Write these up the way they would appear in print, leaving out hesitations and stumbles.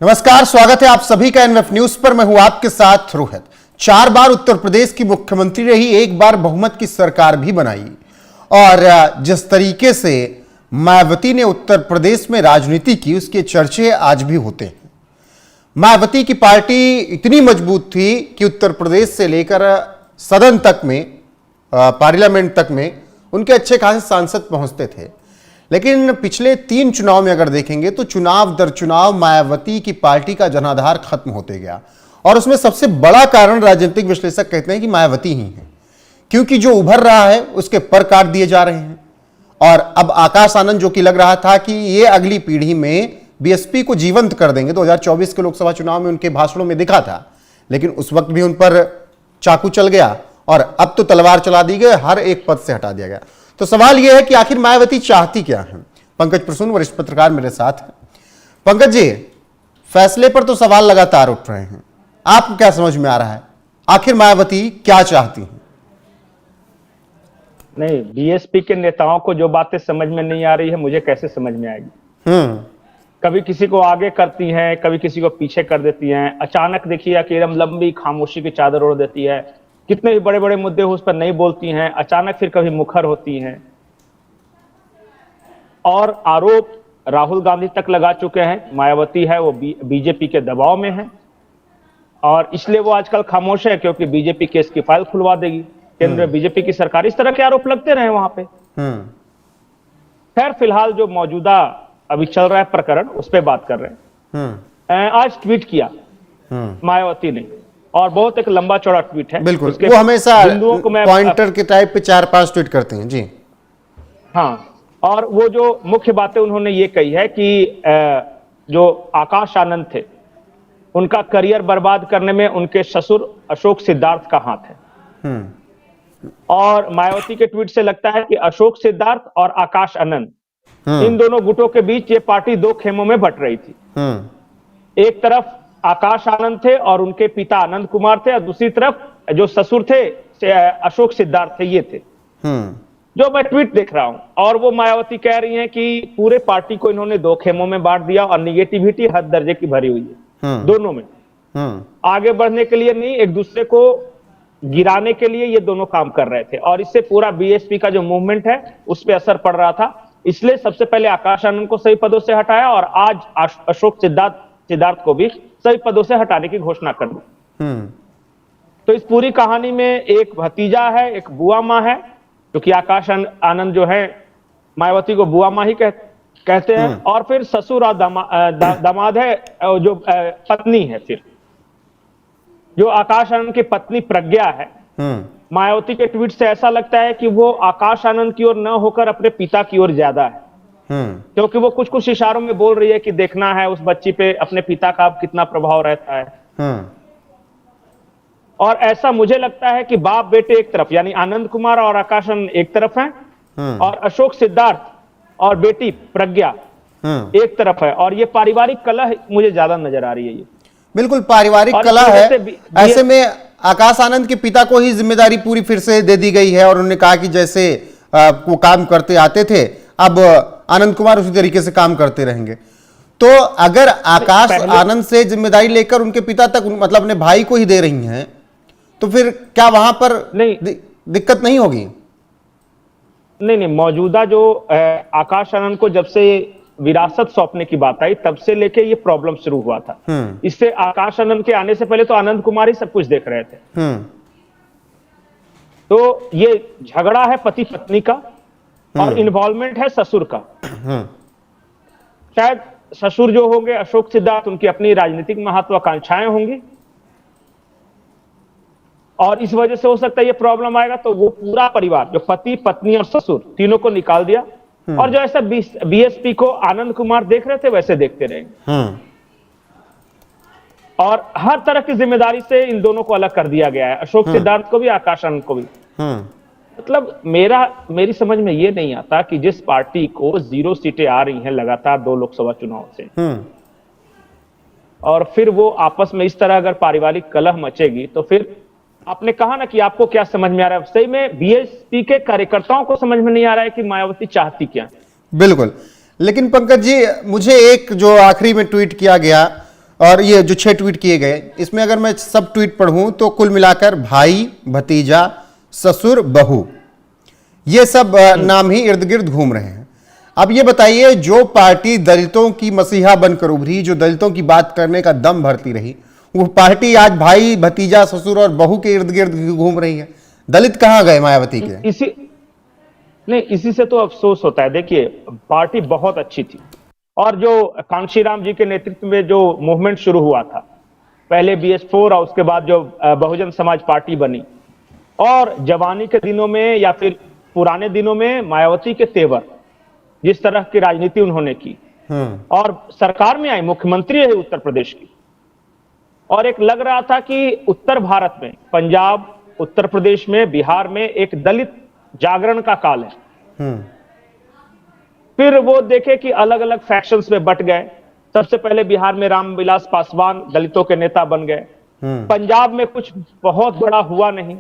नमस्कार, स्वागत है आप सभी का एनएफ न्यूज पर। मैं हूं आपके साथ रोहित। 4 बार उत्तर प्रदेश की मुख्यमंत्री रही, 1 बार बहुमत की सरकार भी बनाई और जिस तरीके से मायावती ने उत्तर प्रदेश में राजनीति की, उसके चर्चे आज भी होते हैं। मायावती की पार्टी इतनी मजबूत थी कि उत्तर प्रदेश से लेकर सदन तक में, पार्लियामेंट तक में उनके अच्छे खासे सांसद पहुंचते थे। लेकिन पिछले 3 चुनाव में अगर देखेंगे तो चुनाव दर चुनाव मायावती की पार्टी का जनाधार खत्म होते गया और उसमें सबसे बड़ा कारण राजनीतिक विश्लेषक कहते हैं कि मायावती ही है, क्योंकि जो उभर रहा है उसके पर काट दिए जा रहे हैं। और अब आकाश आनंद, जो कि लग रहा था कि ये अगली पीढ़ी में बीएसपी को जीवंत कर देंगे, 2024 के लोकसभा चुनाव में उनके भाषणों में दिखा था, लेकिन उस वक्त भी उन पर चाकू चल गया और अब तो तलवार चला दी गई, हर एक पद से हटा दिया गया। तो सवाल यह है कि आखिर मायावती चाहती क्या है। पंकज प्रसून वरिष्ठ पत्रकार मेरे साथ हैं। पंकज जी, फैसले पर तो सवाल लगातार उठ रहे हैं, आपको क्या समझ में आ रहा है, आखिर मायावती क्या चाहती हैं? नहीं, बीएसपी के नेताओं को जो बातें समझ में नहीं आ रही है, मुझे कैसे समझ में आएगी। कभी किसी को आगे करती हैं, कभी किसी को पीछे कर देती हैं। अचानक देखिए कि एकदम लंबी खामोशी की चादर ओढ़ देती है, कितने भी बड़े बड़े मुद्दे हो उस पर नहीं बोलती हैं। अचानक फिर कभी मुखर होती हैं और आरोप राहुल गांधी तक लगा चुके हैं। मायावती है वो बीजेपी के दबाव में है और इसलिए वो आजकल खामोश है, क्योंकि बीजेपी केस की फाइल खुलवा देगी। केंद्र में बीजेपी की सरकार, इस तरह के आरोप लगते रहे वहां पे। खैर, फिलहाल जो मौजूदा अभी चल रहा है प्रकरण, उस पर बात कर रहे हैं। आज ट्वीट किया मायावती ने, और बहुत एक लंबा चौड़ा ट्वीट है। बिल्कुल, वो हमेशा पॉइंटर के टाइप पे 4-5 ट्वीट करते हैं जी। हाँ, और वो जो मुख्य बातें उन्होंने ये कही है कि जो आकाश आनंद थे, उनका करियर बर्बाद करने में उनके ससुर अशोक सिद्धार्थ का हाथ है। और मायावती के ट्वीट से लगता है कि अशोक सिद्धार्थ और आकाश आनंद, इन दोनों गुटों के बीच ये पार्टी 2 खेमों में बट रही थी। एक तरफ आकाश आनंद थे और उनके पिता आनंद कुमार थे, और दूसरी तरफ जो ससुर थे अशोक सिद्धार्थ थे, ये थे। जो मैं ट्वीट देख रहा हूं, और वो मायावती कह रही हैं कि पूरे पार्टी को इन्होंने 2 खेमों में बांट दिया और निगेटिविटी हद दर्जे की भरी हुई है दोनों में। आगे बढ़ने के लिए नहीं, एक दूसरे को गिराने के लिए ये दोनों काम कर रहे थे, और इससे पूरा बीएसपी का जो मूवमेंट है उस पर असर पड़ रहा था। इसलिए सबसे पहले आकाश आनंद को सही पदों से हटाया और आज अशोक सिद्धार्थ को भी सही पदों से हटाने की घोषणा कर दी। तो इस पूरी कहानी में एक भतीजा है, एक बुआ माँ है, क्योंकि आकाश आनंद जो है मायावती को बुआ माँ ही कहते हैं, और फिर ससुर और दामाद है, जो पत्नी है। फिर जो आकाश आनंद की पत्नी प्रज्ञा है, मायावती के ट्वीट से ऐसा लगता है कि वो आकाश आनंद की ओर न होकर अपने पिता की ओर ज्यादा है, क्योंकि वो कुछ इशारों में बोल रही है कि देखना है उस बच्ची पे अपने पिता का कितना प्रभाव रहता है। और ऐसा मुझे लगता है कि बाप बेटे एक तरफ, यानी आनंद कुमार और आकाश आनंद एक तरफ हैं, और अशोक सिद्धार्थ और बेटी प्रज्ञा एक तरफ है, और ये पारिवारिक कलह मुझे ज्यादा नजर आ रही है। ये बिल्कुल पारिवारिक कलह है। ऐसे में आकाश आनंद के पिता को ही जिम्मेदारी पूरी फिर से दे दी गई है और उन्होंने कहा कि जैसे वो काम करते आते थे, अब आनंद कुमार उसी तरीके से काम करते रहेंगे। तो अगर आकाश आनंद से जिम्मेदारी लेकर उनके पिता तक, मतलब अपने भाई को ही दे रही हैं, तो फिर क्या वहां पर दिक्कत नहीं होगी? नहीं, मौजूदा जो आकाश आनंद को जब से विरासत सौंपने की बात आई, तब से लेके ये प्रॉब्लम शुरू हुआ था। इससे आकाश आनंद के आने से पहले तो आनंद कुमार ही सब कुछ देख रहे थे। तो ये झगड़ा है पति पत्नी का, और इन्वॉल्वमेंट है ससुर का। शायद ससुर जो होंगे अशोक सिद्धार्थ, उनकी अपनी राजनीतिक महत्वाकांक्षाएं होंगी, और इस वजह से हो सकता है ये प्रॉब्लम आएगा। तो वो पूरा परिवार, जो पति पत्नी और ससुर, तीनों को निकाल दिया, और जो ऐसा बीएसपी को आनंद कुमार देख रहे थे वैसे देखते रहेंगे। और हर तरह की जिम्मेदारी से इन दोनों को अलग कर दिया गया है, अशोक सिद्धार्थ को भी, आकाश आनंद को भी। मतलब मेरी समझ में ये नहीं आता कि जिस पार्टी को 0 सीटें आ रही हैं लगातार 2 लोकसभा चुनाव से, और फिर वो आपस में इस तरह अगर पारिवारिक कलह मचेगी, तो फिर आपने कहा ना कि आपको क्या समझ में आ रहा है, सही में बीएसपी के कार्यकर्ताओं को समझ में नहीं आ रहा है कि मायावती चाहती क्या। बिल्कुल, लेकिन पंकज जी, मुझे एक जो आखिरी में ट्वीट किया गया और ये जो 6 ट्वीट किए गए, इसमें अगर मैं सब ट्वीट पढ़ूं तो कुल मिलाकर भाई, भतीजा, ससुर, बहू, ये सब नाम ही इर्द गिर्द घूम रहे हैं। अब ये बताइए, जो पार्टी दलितों की मसीहा बनकर उभरी, जो दलितों की बात करने का दम भरती रही, वो पार्टी आज भाई, भतीजा, ससुर और बहू के इर्द गिर्द घूम रही है। दलित कहां गए मायावती के? इसी से तो अफसोस होता है। देखिए, पार्टी बहुत अच्छी थी, और जो कांशीराम जी के नेतृत्व में जो मूवमेंट शुरू हुआ था, पहले BS4 और उसके बाद जो बहुजन समाज पार्टी बनी, और जवानी के दिनों में या फिर पुराने दिनों में मायावती के तेवर, जिस तरह की राजनीति उन्होंने की, और सरकार में आई, मुख्यमंत्री रही उत्तर प्रदेश की, और एक लग रहा था कि उत्तर भारत में, पंजाब, उत्तर प्रदेश में, बिहार में एक दलित जागरण का काल है। फिर वो देखे कि अलग अलग फैक्शंस में बट गए। सबसे पहले बिहार में रामविलास पासवान दलितों के नेता बन गए। पंजाब में कुछ बहुत बड़ा हुआ नहीं,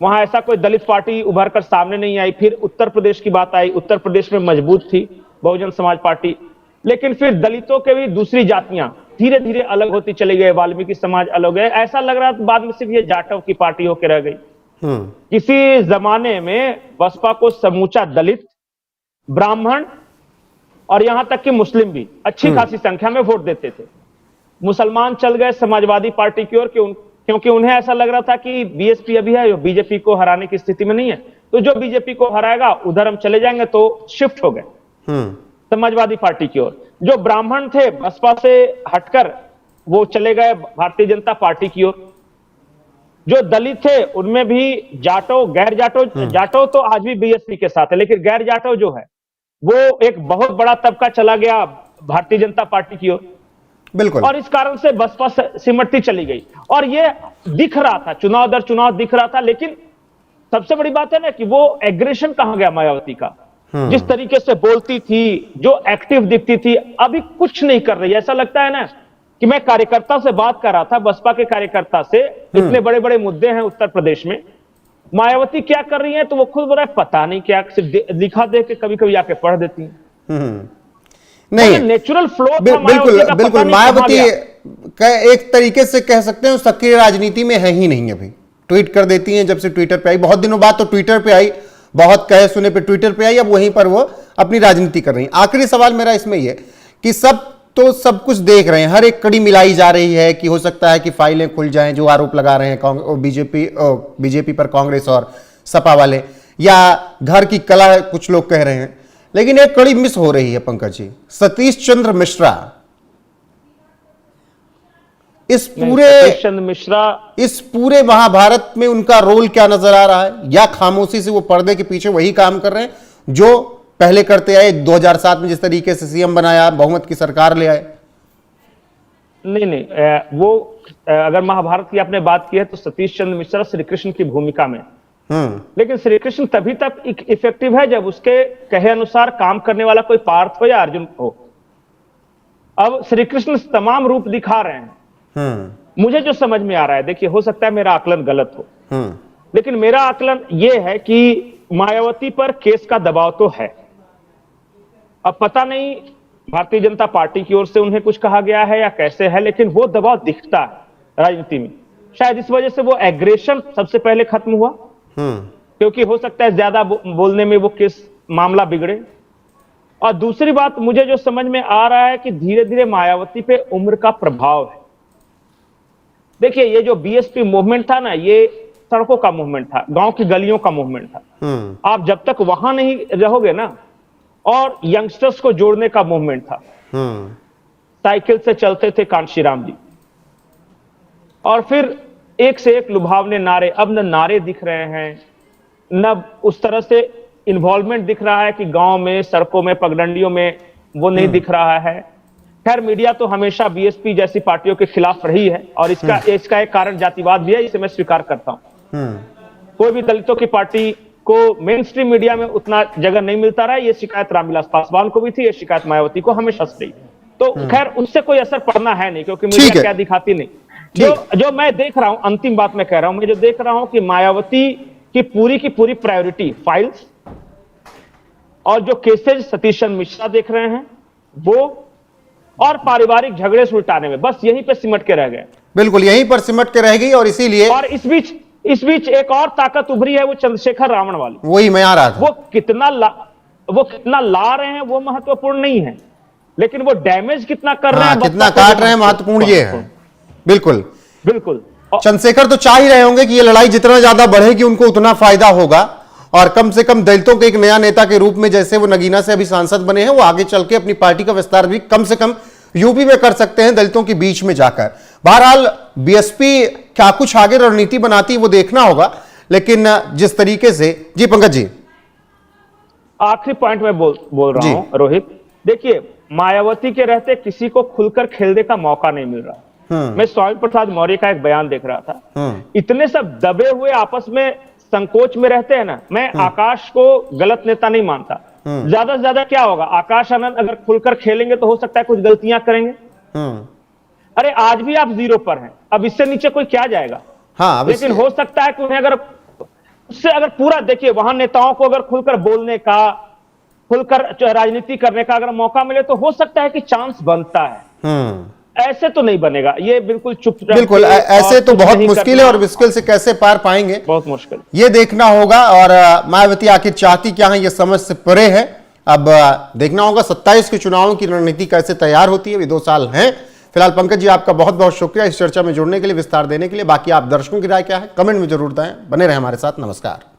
वहां ऐसा कोई दलित पार्टी उभर कर सामने नहीं आई। फिर उत्तर प्रदेश की बात आई, उत्तर प्रदेश में मजबूत थी बहुजन समाज पार्टी, लेकिन फिर दलितों के भी दूसरी जातियां धीरे धीरे अलग होती चली गई, वाल्मीकि समाज अलग है। ऐसा लग रहा था बाद में सिर्फ ये जाटव की पार्टी होकर रह गई। किसी जमाने में बसपा को समूचा दलित, ब्राह्मण और यहां तक कि मुस्लिम भी अच्छी खासी संख्या में वोट देते थे। मुसलमान चल गए समाजवादी पार्टी की ओर, क्योंकि उन्हें ऐसा लग रहा था कि BSP अभी है, बीजेपी को हराने की स्थिति में नहीं है, तो जो बीजेपी को हराएगा उधर हम चले जाएंगे, तो शिफ्ट हो गए समाजवादी पार्टी की ओर। जो ब्राह्मण थे बसपा से हटकर वो चले गए भारतीय जनता पार्टी की ओर। जो दलित थे उनमें भी जाटो, गैर जाटो, जाटो तो आज भी BSP के साथ है, लेकिन गैर जाटो जो है वो एक बहुत बड़ा तबका चला गया भारतीय जनता पार्टी की ओर। बिल्कुल। और इस कारण से बसपा सिमटती चली गई, और ये दिख रहा था, चुनाव दर चुनाव दिख रहा था। लेकिन सबसे बड़ी बात है ना कि वो एग्रेशन कहां गया मायावती का। जिस तरीके से बोलती थी, जो एक्टिव दिखती थी, अभी कुछ नहीं कर रही। ऐसा लगता है ना कि मैं कार्यकर्ता से बात कर रहा था, बसपा के कार्यकर्ता से, इतने बड़े बड़े मुद्दे हैं उत्तर प्रदेश में, मायावती क्या कर रही है, तो वो खुद बोल रहा है पता नहीं क्या, सिर्फ लिखा दे के कभी कभी आके पढ़ देती है। नहीं, नेचुरल फ्लो बिल्कुल बिल्कुल। मायावती एक तरीके से कह सकते हैं सक्रिय राजनीति में है ही नहीं। अभी ट्वीट कर देती हैं, जब से ट्विटर पे आई, बहुत दिनों बाद तो ट्विटर पे आई, बहुत कहे सुने पे ट्विटर पे आई, अब वहीं पर वो अपनी राजनीति कर रही है। आखिरी सवाल मेरा इसमें यह कि सब कुछ देख रहे हैं, हर एक कड़ी मिलाई जा रही है कि हो सकता है कि फाइलें खुल जाएं, जो आरोप लगा रहे हैं बीजेपी पर कांग्रेस और सपा वाले, या घर की कला कुछ लोग कह रहे हैं। लेकिन एक कड़ी मिस हो रही है पंकज जी, सतीश चंद्र मिश्रा। इस पूरे महाभारत में उनका रोल क्या नजर आ रहा है, या खामोशी से वो पर्दे के पीछे वही काम कर रहे हैं जो पहले करते आए, 2007 में जिस तरीके से CM बनाया, बहुमत की सरकार ले आए? नहीं, वो अगर महाभारत की आपने बात की है तो सतीश चंद्र मिश्रा श्री कृष्ण की भूमिका में, लेकिन श्री कृष्ण तभी तक इफेक्टिव है जब उसके कहे अनुसार काम करने वाला कोई पार्थ हो या अर्जुन हो। अब श्री कृष्ण तमाम रूप दिखा रहे हैं। मुझे जो समझ में आ रहा है, देखिए, हो सकता है मेरा आकलन गलत हो, लेकिन मेरा आकलन यह है कि मायावती पर केस का दबाव तो है। अब पता नहीं भारतीय जनता पार्टी की ओर से उन्हें कुछ कहा गया है या कैसे है, लेकिन वो दबाव दिखता है राजनीति में। शायद इस वजह से वो एग्रेशन सबसे पहले खत्म हुआ, क्योंकि हो सकता है ज्यादा बोलने में वो केस मामला बिगड़े। और दूसरी बात मुझे जो समझ में आ रहा है कि धीरे धीरे मायावती पे उम्र का प्रभाव है। देखिए, ये जो BSP मूवमेंट था ना, ये सड़कों का मूवमेंट था, गांव की गलियों का मूवमेंट था। आप जब तक वहां नहीं रहोगे ना, और यंगस्टर्स को जोड़ने का मूवमेंट था। साइकिल से चलते थे कांशीराम जी, और फिर एक से एक लुभावने नारे। अब न नारे दिख रहे हैं, न उस तरह से इन्वॉल्वमेंट दिख रहा है कि गांव में, सड़कों में, पगडंडियों में वो नहीं दिख रहा है। खैर, मीडिया तो हमेशा BSP जैसी पार्टियों के खिलाफ रही है, और इसका एक कारण जातिवाद भी है, इसे मैं स्वीकार करता हूं। कोई भी दलितों की पार्टी को मेन स्ट्रीम मीडिया में उतना जगह नहीं मिलता रहा। ये शिकायत रामविलास पासवान को भी थी, ये शिकायत मायावती को हमेशा से रही। तो खैर, उससे कोई असर पड़ना है नहीं, क्योंकि मीडिया क्या दिखाती नहीं। जो मैं देख रहा हूं, अंतिम बात मैं कह रहा हूं, मैं जो देख रहा हूं कि मायावती की पूरी प्रायोरिटी फाइल्स और जो केसेज सतीश चंद्र मिश्रा देख रहे हैं वो, और पारिवारिक झगड़े सुलटाने में, बस यहीं पे सिमट के रह गए। बिल्कुल यहीं पर सिमट के रह गई। और इसीलिए और इस बीच एक और ताकत उभरी है, वो चंद्रशेखर रावण वाली। वही मैं आ रहा था। वो कितना ला रहे हैं वो महत्वपूर्ण नहीं है, लेकिन वो डैमेज कितना कर रहे हैं, कितना काट रहे हैं, महत्वपूर्ण ये है। बिल्कुल बिल्कुल। चंद्रशेखर तो चाह ही रहे होंगे कि ये लड़ाई जितना ज्यादा बढ़ेगी उनको उतना फायदा होगा, और कम से कम दलितों के एक नया नेता के रूप में, जैसे वो नगीना से अभी सांसद बने हैं, वो आगे चल के अपनी पार्टी का विस्तार भी कम से कम यूपी में कर सकते हैं, दलितों के बीच में जाकर। बहरहाल बीएसपी क्या कुछ आगे रणनीति बनाती है वो देखना होगा, लेकिन जिस तरीके से, जी पंकज जी, आखिरी पॉइंट में बोल रहा हूं रोहित, देखिए मायावती के रहते किसी को खुलकर खेलने का मौका नहीं मिल रहा। मैं स्वामी प्रसाद मौर्य का एक बयान देख रहा था, इतने सब दबे हुए आपस में संकोच में रहते हैं ना। मैं आकाश को गलत नेता नहीं मानता, ज्यादा से ज्यादा क्या होगा, आकाश आनंद अगर खुलकर खेलेंगे तो हो सकता है कुछ गलतियां करेंगे। अरे आज भी आप 0 पर हैं, अब इससे नीचे कोई क्या जाएगा। लेकिन हो सकता है कि उन्हें अगर उससे अगर पूरा, देखिए वहां नेताओं को अगर खुलकर बोलने का, खुलकर राजनीति करने का अगर मौका मिले तो हो सकता है कि चांस बनता है। ऐसे तो नहीं बनेगा, ये बिल्कुल चुप, बिल्कुल ऐसे तो बहुत मुश्किल है, और मुश्किल से कैसे पार पाएंगे, बहुत मुश्किल, ये देखना होगा। और मायावती आखिर चाहती क्या है, ये समझ से परे है। अब देखना होगा 27 के चुनावों की रणनीति कैसे तैयार होती है। अभी 2 साल हैं। फिलहाल पंकज जी आपका बहुत बहुत शुक्रिया इस चर्चा में जुड़ने के लिए, विस्तार देने के लिए। बाकी आप दर्शकों की राय क्या है कमेंट में जरूर दें। बने रहे हमारे साथ। नमस्कार।